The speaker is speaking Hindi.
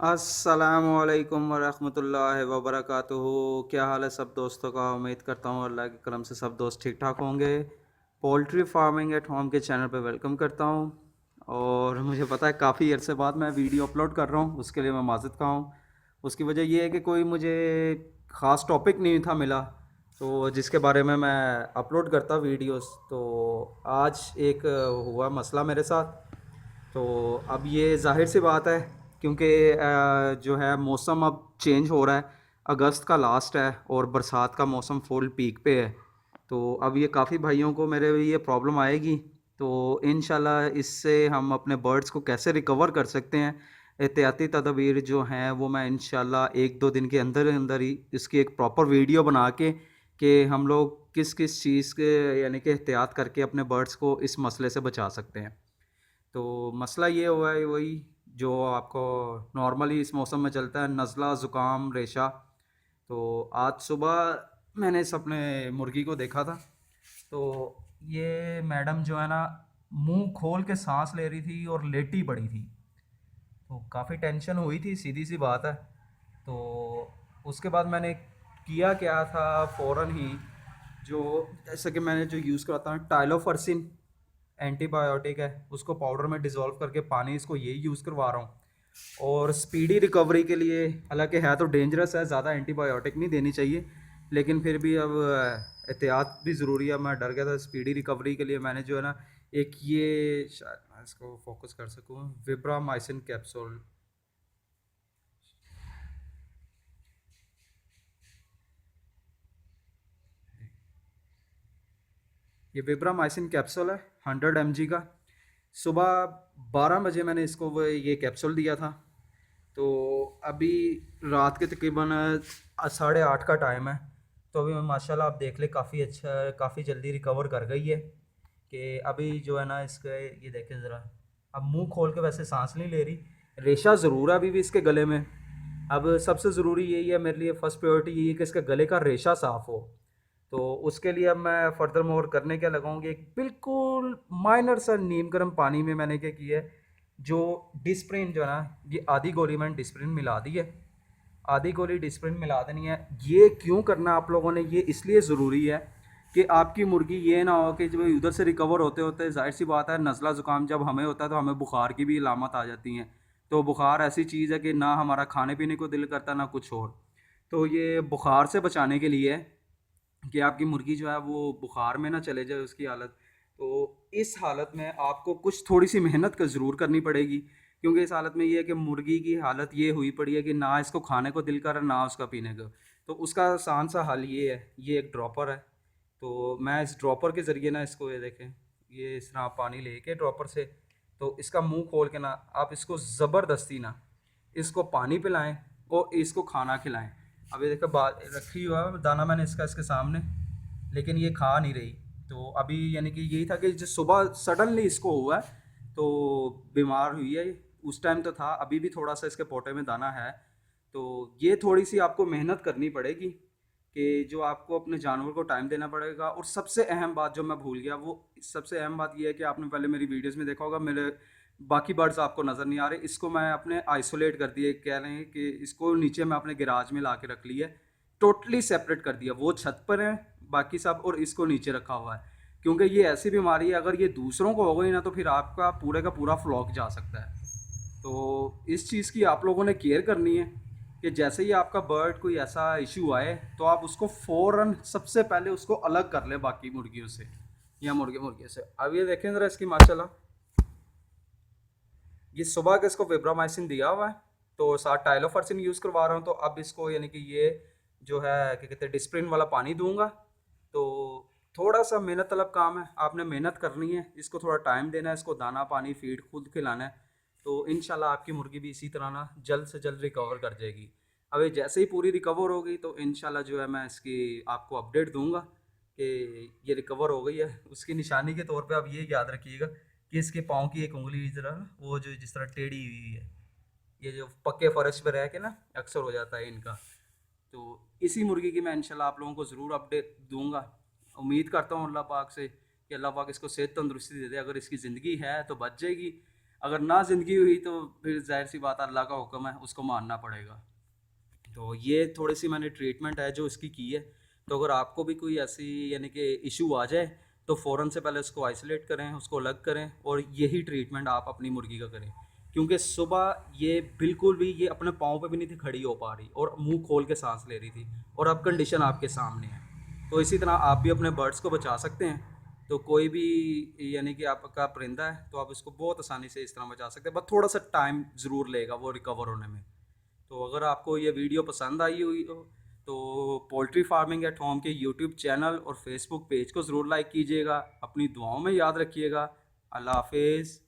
अस्सलामुअलैकुम वरहमतुल्लाहि वबरकातुहू। क्या हाल है सब दोस्तों का। उम्मीद करता हूँ अल्लाह के करम से सब दोस्त ठीक ठाक होंगे। पोल्ट्री फार्मिंग एट होम के चैनल पे वेलकम करता हूँ। और मुझे पता है काफ़ी अरसे बाद मैं वीडियो अपलोड कर रहा हूँ, उसके लिए मैं माज़रत का हूँ। उसकी वजह यह है कि कोई मुझे ख़ास टॉपिक नहीं था मिला तो जिसके बारे में मैं अपलोड करता वीडियोस। तो आज एक हुआ मसला मेरे साथ। तो अब ये ज़ाहिर सी बात है क्योंकि जो है मौसम अब चेंज हो रहा है। अगस्त का लास्ट है और बरसात का मौसम फुल पीक पे है। तो अब ये काफ़ी भाइयों को मेरे ये प्रॉब्लम आएगी। तो इंशाल्लाह इससे हम अपने बर्ड्स को कैसे रिकवर कर सकते हैं, एहतियाती तदबीर जो हैं वो मैं इंशाल्लाह एक दो दिन के अंदर अंदर ही इसकी एक प्रॉपर वीडियो बना के कि हम लोग किस किस चीज़ के यानी कि एहतियात करके अपने बर्ड्स को इस मसले से बचा सकते हैं। तो मसला ये हुआ है वही जो आपको नॉर्मली इस मौसम में चलता है, नज़ला ज़ुकाम रेशा। तो आज सुबह मैंने इस अपने मुर्गी को देखा था। तो ये मैडम जो है ना, मुंह खोल के सांस ले रही थी और लेटी पड़ी थी। तो काफ़ी टेंशन हुई थी, सीधी सी बात है। तो उसके बाद मैंने किया क्या था, फ़ौरन ही जो जैसे कि मैंने जो यूज़ करता हूँ टाइलोफर्सिन एंटीबायोटिक है, उसको पाउडर में डिज़ोल्व करके पानी इसको यही यूज़ करवा रहा हूँ। और स्पीडी रिकवरी के लिए, हालांकि है तो डेंजरस है, ज़्यादा एंटीबायोटिक नहीं देनी चाहिए, लेकिन फिर भी अब एहतियात भी ज़रूरी है। मैं डर गया था। स्पीडी रिकवरी के लिए मैंने जो है ना, एक ये शायद मैं इसको फोकस कर सकूँ, विब्रामाइसिन कैप्सूल। ये विब्रामाइसिन कैप्सूल है 100 mg का। सुबह 12 बजे मैंने इसको ये कैप्सूल दिया था। तो अभी रात के तकरीबन 8:30 का टाइम है। तो अभी माशाल्लाह आप देख ले काफ़ी अच्छा है, काफ़ी जल्दी रिकवर कर गई है। कि अभी जो है ना इसके, ये देखें ज़रा, अब मुंह खोल के वैसे सांस नहीं ले रही। रेशा ज़रूर है अभी भी इसके गले में। अब सबसे ज़रूरी यही है मेरे लिए, फ़र्स्ट प्रायोरिटी यही है कि इसके गले का रेशा साफ़ हो। तो उसके लिए अब मैं फर्दर मोर करने क्या लगाऊंगी, एक बिल्कुल माइनर सा नीम गर्म पानी में मैंने क्या किया है, जो डिस्प्रिन जो है ना, ये आधी गोली मैंने डिस्प्रिन मिला दी है। आधी गोली डिस्प्रिन मिला देनी है। ये क्यों करना आप लोगों ने, ये इसलिए ज़रूरी है कि आपकी मुर्गी ये ना हो कि जब उधर से रिकवर होते होते, जाहिर सी बात है नज़ला ज़ुकाम जब हमें होता है तो हमें बुखार की भी अलामत आ जाती हैं। तो बुखार ऐसी चीज़ है कि ना हमारा खाने पीने को दिल करता ना कुछ और। तो ये बुखार से बचाने के लिए है कि आपकी मुर्गी जो है वो बुखार में ना चले जाए उसकी हालत। तो इस हालत में आपको कुछ थोड़ी सी मेहनत का ज़रूर करनी पड़ेगी, क्योंकि इस हालत में ये है कि मुर्गी की हालत ये हुई पड़ी है कि ना इसको खाने को दिल कर ना उसका पीने का। तो उसका आसान सा हल ये है, ये एक ड्रॉपर है। तो मैं इस ड्रॉपर के ज़रिए ना इसको, ये देखें, ये इस तरह आप पानी लेके ड्रॉपर से, तो इसका मुंह खोल के ना आप इसको ज़बरदस्ती ना इसको पानी पिलाएं और इसको खाना खिलाएं। अब ये देखो बात रखी हुआ है दाना मैंने इसका इसके सामने, लेकिन ये खा नहीं रही। तो अभी यानी कि यही था कि जो सुबह सडनली इसको हुआ है तो बीमार हुई है। उस टाइम तो था, अभी भी थोड़ा सा इसके पोटे में दाना है। तो ये थोड़ी सी आपको मेहनत करनी पड़ेगी कि जो आपको अपने जानवर को टाइम देना पड़ेगा। और सबसे अहम बात जो मैं भूल गया, वो सबसे अहम बात ये है कि आपने पहले मेरी वीडियोस में देखा होगा, मेरे बाकी बर्ड्स आपको नज़र नहीं आ रहे। इसको मैं अपने आइसोलेट कर दिए, कह रहे हैं कि इसको नीचे मैं अपने गैराज में ला के रख लिया, टोटली सेपरेट कर दिया। वो छत पर है बाकी सब, और इसको नीचे रखा हुआ है। क्योंकि ये ऐसी बीमारी है, अगर ये दूसरों को हो गई ना तो फिर आपका पूरे का पूरा फ्लॉक जा सकता है। तो इस चीज़ की आप लोगों ने केयर करनी है कि जैसे ही आपका बर्ड कोई ऐसा इशू आए तो आप उसको फ़ौरन सबसे पहले उसको अलग कर लें बाकी मुर्गियों से या मुर्गे मुर्गे से। अब ये देखें ज़रा इसकी माशाल्लाह, ये सुबह के इसको विब्रामाइसिन दिया हुआ है, तो साथ टाइलोफर्सिन यूज़ करवा रहा हूँ। तो अब इसको यानी कि ये जो है क्या कहते हैं, डिस्प्रिन वाला पानी दूंगा। तो थोड़ा सा मेहनत तलब काम है, आपने मेहनत करनी है, इसको थोड़ा टाइम देना है, इसको दाना पानी फीड खुद खिलाना है। तो इंशाल्लाह आपकी मुर्गी भी इसी तरह ना जल्द से जल्द रिकवर कर जाएगी। अब ये जैसे ही पूरी रिकवर होगी तो इंशाल्लाह जो है मैं इसकी आपको अपडेट दूंगा कि ये रिकवर हो गई है। उसकी निशानी के तौर पे आप ये याद रखिएगा कि इसके पाँव की एक उंगली जरा ना, वो जो जिस तरह टेढ़ी हुई है, ये जो पक्के फर्श पर रह के ना अक्सर हो जाता है इनका। तो इसी मुर्गी की मैं इंशाल्लाह आप लोगों को ज़रूर अपडेट दूंगा। उम्मीद करता हूँ अल्लाह पाक से कि अल्लाह पाक इसको सेहत तंदुरुस्ती दे दे। अगर इसकी ज़िंदगी है तो बच जाएगी, अगर ना ज़िंदगी हुई तो फिर ज़ाहिर सी बात है, अल्लाह का हुक्म है, उसको मानना पड़ेगा। तो ये थोड़ी सी मैंने ट्रीटमेंट है जो इसकी की है। तो अगर आपको भी कोई ऐसी यानी कि इशू आ जाए तो फ़ौरन से पहले उसको आइसोलेट करें, उसको अलग करें, और यही ट्रीटमेंट आप अपनी मुर्गी का करें। क्योंकि सुबह ये बिल्कुल भी ये अपने पाँव पे भी नहीं थी खड़ी हो पा रही, और मुंह खोल के सांस ले रही थी, और अब कंडीशन आपके सामने है। तो इसी तरह आप भी अपने बर्ड्स को बचा सकते हैं। तो कोई भी यानी कि आपका परिंदा है तो आप इसको बहुत आसानी से इस तरह बचा सकते हैं, बस थोड़ा सा टाइम ज़रूर लेगा वो रिकवर होने में। तो अगर आपको ये वीडियो पसंद आई हुई हो तो पोल्ट्री फार्मिंग एट होम के यूट्यूब चैनल और फेसबुक पेज को ज़रूर लाइक कीजिएगा। अपनी दुआओं में याद रखिएगा। अल्लाह हाफिज़।